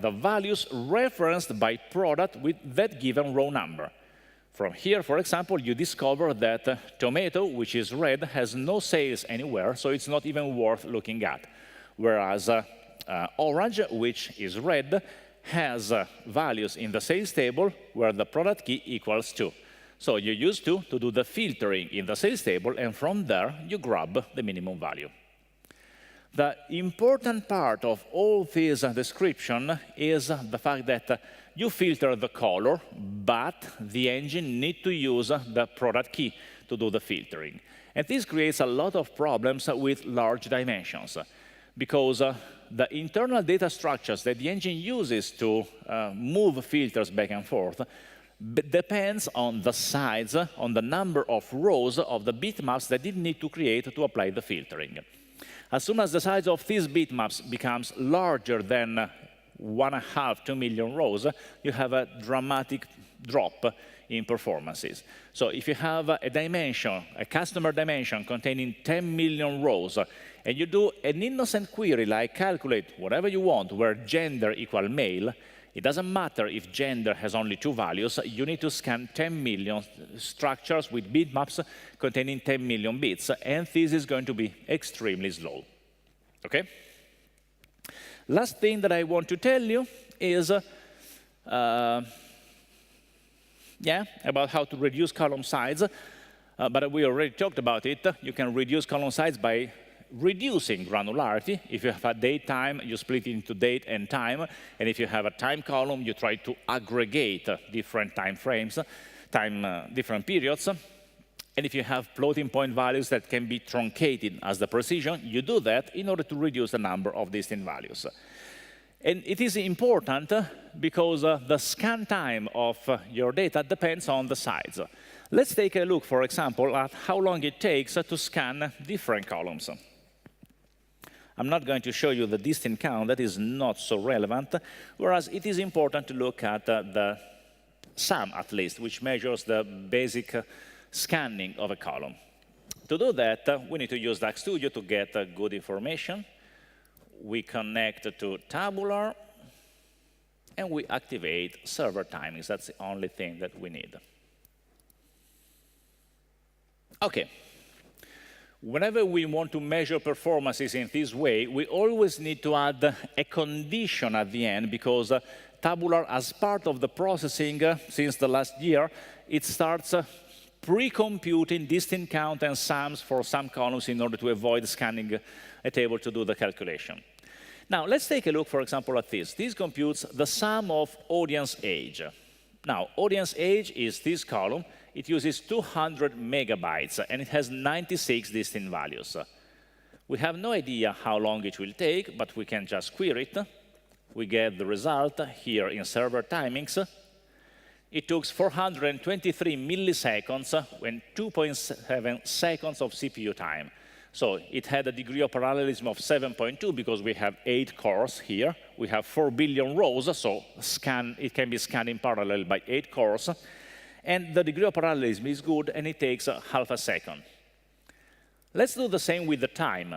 the values referenced by product with that given row number. From here, for example, you discover that tomato, which is red, has no sales anywhere, so it's not even worth looking at. Whereas orange, which is red, has values in the sales table where the product key equals 2. So you use 2 to do the filtering in the sales table, and from there, you grab the minimum value. The important part of all this description is the fact that you filter the color, but the engine needs to use the product key to do the filtering. And this creates a lot of problems with large dimensions, because the internal data structures that the engine uses to move filters back and forth depends on the size, on the number of rows of the bitmaps that it needs to create to apply the filtering. As soon as the size of these bitmaps becomes larger than 1.5, 2 million rows, you have a dramatic drop in performances. So if you have a dimension, a customer dimension containing 10 million rows, and you do an innocent query like calculate whatever you want where gender equal male, it doesn't matter if gender has only 2 values, you need to scan 10 million structures with bitmaps containing 10 million bits, and this is going to be extremely slow. Okay? Last thing that I want to tell you is about how to reduce column size, but we already talked about it. You can reduce column size by reducing granularity. If you have a date time, you split it into date and time. And if you have a time column, you try to aggregate different time frames, different periods. And if you have floating point values that can be truncated as the precision, you do that in order to reduce the number of distinct values. And it is important because the scan time of your data depends on the size. Let's take a look, for example, at how long it takes to scan different columns. I'm not going to show you the distance count, that is not so relevant, whereas it is important to look at the sum, at least, which measures the basic scanning of a column. To do that, we need to use DAX Studio to get good information. We connect to Tabular, and we activate server timings. That's the only thing that we need. OK. Whenever we want to measure performances in this way, we always need to add a condition at the end, because Tabular, as part of the processing since the last year, it starts pre-computing distance count and sums for some columns in order to avoid scanning a table to do the calculation. Now, let's take a look, for example, at this. This computes the sum of audience age. Now, audience age is this column. It uses 200 megabytes, and it has 96 distinct values. We have no idea how long it will take, but we can just query it. We get the result here in server timings. It took 423 milliseconds and 2.7 seconds of CPU time. So it had a degree of parallelism of 7.2 because we have 8 cores here. We have 4 billion rows, so it can be scanned in parallel by 8 cores. And the degree of parallelism is good, and it takes half a second. Let's do the same with the time.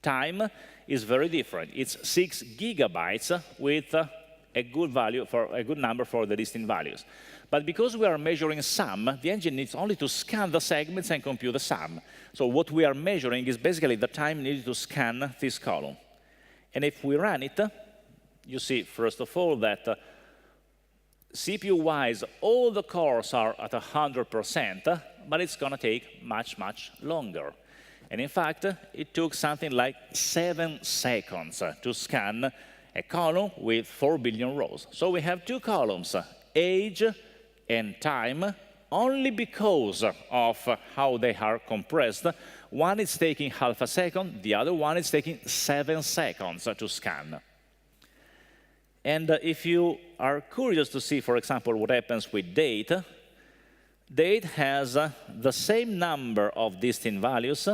Time is very different. It's 6 gigabytes with a good value for a good number for the distinct values. But because we are measuring sum, the engine needs only to scan the segments and compute the sum. So what we are measuring is basically the time needed to scan this column. And if we run it, you see, first of all, that CPU-wise, all the cores are at 100%, but it's going to take much, much longer. And in fact, it took something like 7 seconds to scan a column with 4 billion rows. So we have 2 columns, age and time, only because of how they are compressed. One is taking half a second, the other one is taking 7 seconds to scan. And if you are curious to see, for example, what happens with date, date has the same number of distinct values,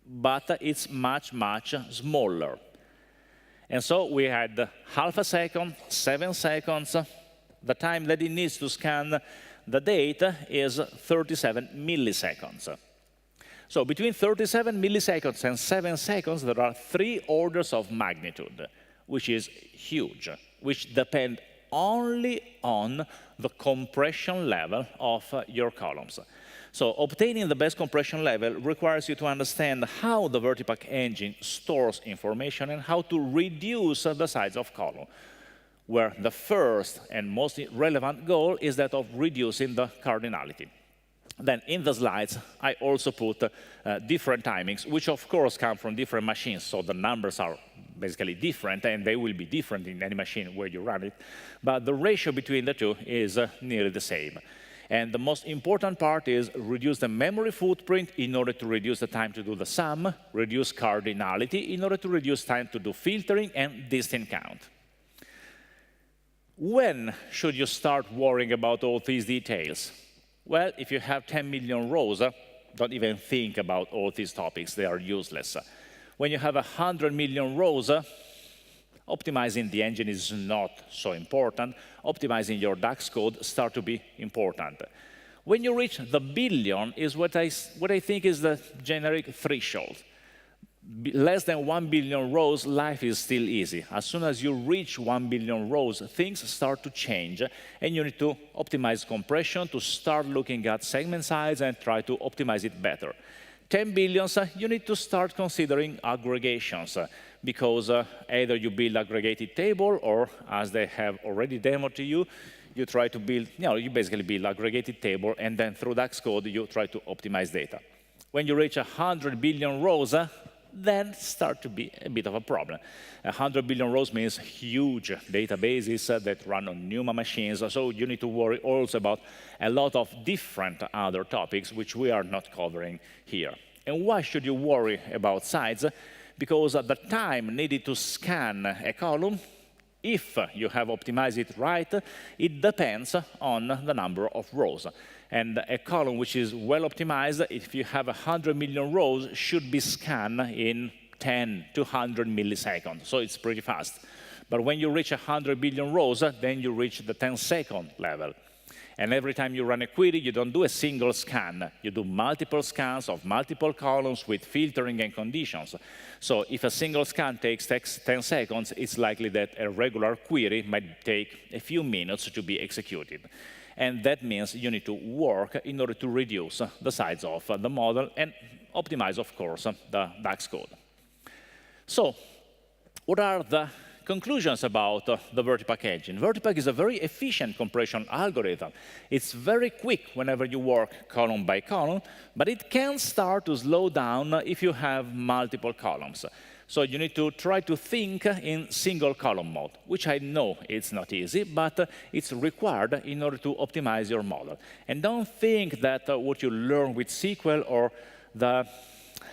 but it's much, much smaller. And so we had half a second, 7 seconds. The time that it needs to scan the date is 37 milliseconds. So between 37 milliseconds and 7 seconds, there are 3 orders of magnitude, which is huge, which depend only on the compression level of your columns. So obtaining the best compression level requires you to understand how the VertiPaq engine stores information and how to reduce the size of column, where the first and most relevant goal is that of reducing the cardinality. Then in the slides, I also put different timings, which of course come from different machines, so the numbers are basically different, and they will be different in any machine where you run it. But the ratio between the two is nearly the same. And the most important part is reduce the memory footprint in order to reduce the time to do the sum, reduce cardinality in order to reduce time to do filtering and distinct count. When should you start worrying about all these details? Well, if you have 10 million rows, don't even think about all these topics. They are useless. When you have 100 million rows, optimizing the engine is not so important. Optimizing your DAX code starts to be important. When you reach the billion is what I think is the generic threshold. Less than 1 billion rows, life is still easy. As soon as you reach 1 billion rows, things start to change, and you need to optimize compression to start looking at segment size and try to optimize it better. 10 billion, you need to start considering aggregations, because either you build aggregated table, or as they have already demoed to you, you try to build, you basically build aggregated table, and then through DAX code, you try to optimize data. When you reach 100 billion rows, then start to be a bit of a problem. 100 billion rows means huge databases that run on NUMA machines, so you need to worry also about a lot of different other topics, which we are not covering here. And why should you worry about size? Because the time needed to scan a column if you have optimized it right, it depends on the number of rows. And a column which is well optimized, if you have 100 million rows, should be scanned in 10 to 100 milliseconds. So it's pretty fast. But when you reach 100 billion rows, then you reach the 10-second level. And every time you run a query, you don't do a single scan. You do multiple scans of multiple columns with filtering and conditions. So if a single scan takes 10 seconds, it's likely that a regular query might take a few minutes to be executed. And that means you need to work in order to reduce the size of the model and optimize, of course, the DAX code. So what are the conclusions about the VertiPaq engine? VertiPaq is a very efficient compression algorithm. It's very quick whenever you work column by column, but it can start to slow down if you have multiple columns. So you need to try to think in single column mode, which I know it's not easy, but it's required in order to optimize your model. And don't think that what you learn with SQL or the,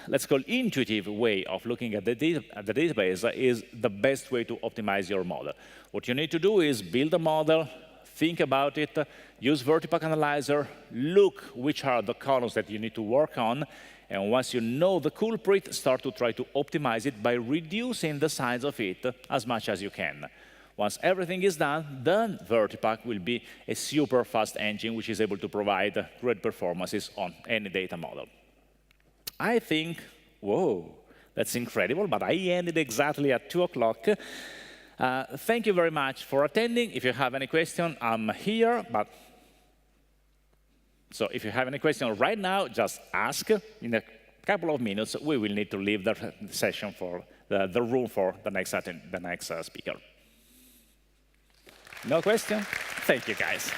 let's call, intuitive way of looking at the database is the best way to optimize your model. What you need to do is build a model, think about it, use VertiPaq Analyzer, look which are the columns that you need to work on, and once you know the culprit, start to try to optimize it by reducing the size of it as much as you can. Once everything is done, then VertiPaq will be a super fast engine which is able to provide great performances on any data model. I think, whoa, that's incredible, but I ended exactly at 2 o'clock. Thank you very much for attending. If you have any question, I'm here. So if you have any question right now, just ask. In a couple of minutes, we will need to leave the session for the room for the next speaker. No question? Thank you, guys.